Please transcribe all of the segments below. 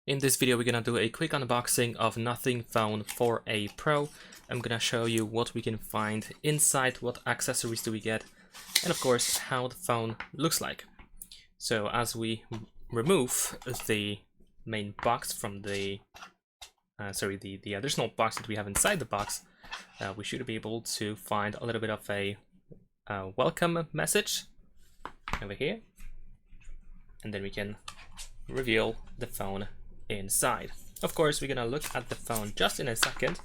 In this video, we're gonna do a quick unboxing of Nothing Phone 4a Pro. I'm gonna show you what we can find inside, what accessories do we get, and of course, how the phone looks like. So as we remove the main box from the additional box that we have inside the box, we should be able to find a little bit of a welcome message over here, and then we can reveal the phone inside. Of course, we're gonna look at the phone just in a second.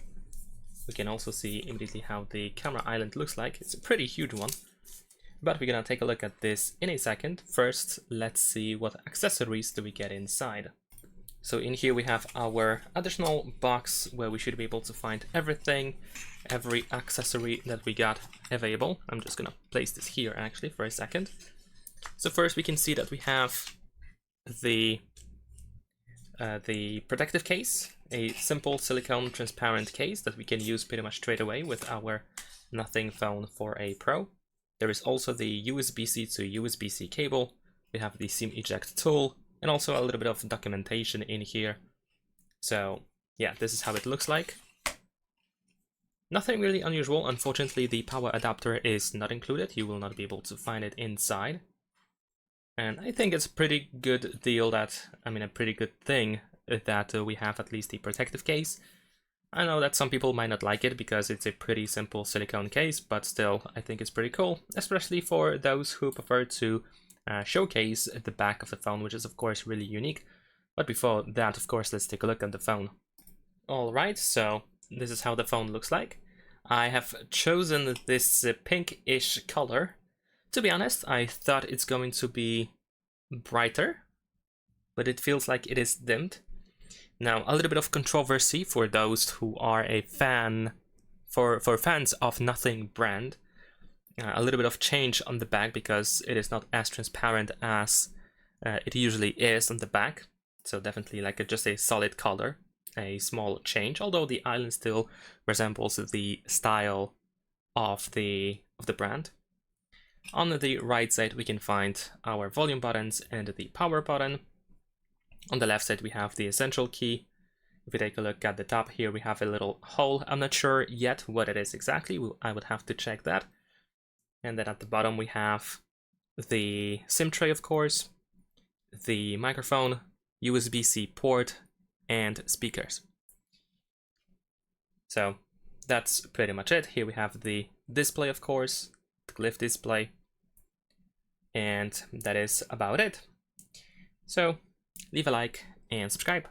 We can also see immediately how the camera island looks like. It's a pretty huge one, but we're gonna take a look at this in a second. First, let's see what accessories do we get inside. So in here we have our additional box where we should be able to find everything, every accessory that we got available. I'm just gonna place this here actually for a second. So first we can see that we have the protective case, a simple silicone transparent case that we can use pretty much straight away with our Nothing Phone 4a Pro. There is also the USB-C to USB-C cable. We have the SIM eject tool and also a little bit of documentation in here. So yeah, this is how it looks like. Nothing really unusual. Unfortunately, the power adapter is not included. You will not be able to find it inside. And I think it's a pretty good deal that, a pretty good thing that we have at least the protective case. I know that some people might not like it because it's a pretty simple silicone case, but still, I think it's pretty cool, especially for those who prefer to showcase the back of the phone, which is of course really unique. But before that, of course, let's take a look at the phone. Alright, so this is how the phone looks like. I have chosen this pinkish color. To be honest, I thought it's going to be brighter, but it feels like it is dimmed. Now, a little bit of controversy for those who are a fan, for fans of Nothing brand. A little bit of change on the back because it is not as transparent as it usually is on the back. So definitely like just a solid color, a small change, although the island still resembles the style of the brand. On the right side, we can find our volume buttons and the power button. On the left side, we have the essential key. If we take a look at the top here, we have a little hole. I'm not sure yet what it is exactly. I would have to check that. And then at the bottom, we have the SIM tray, of course, the microphone, USB-C port, and speakers. So that's pretty much it. Here we have the display, of course, the glyph display, and that is about it. So leave a like and subscribe.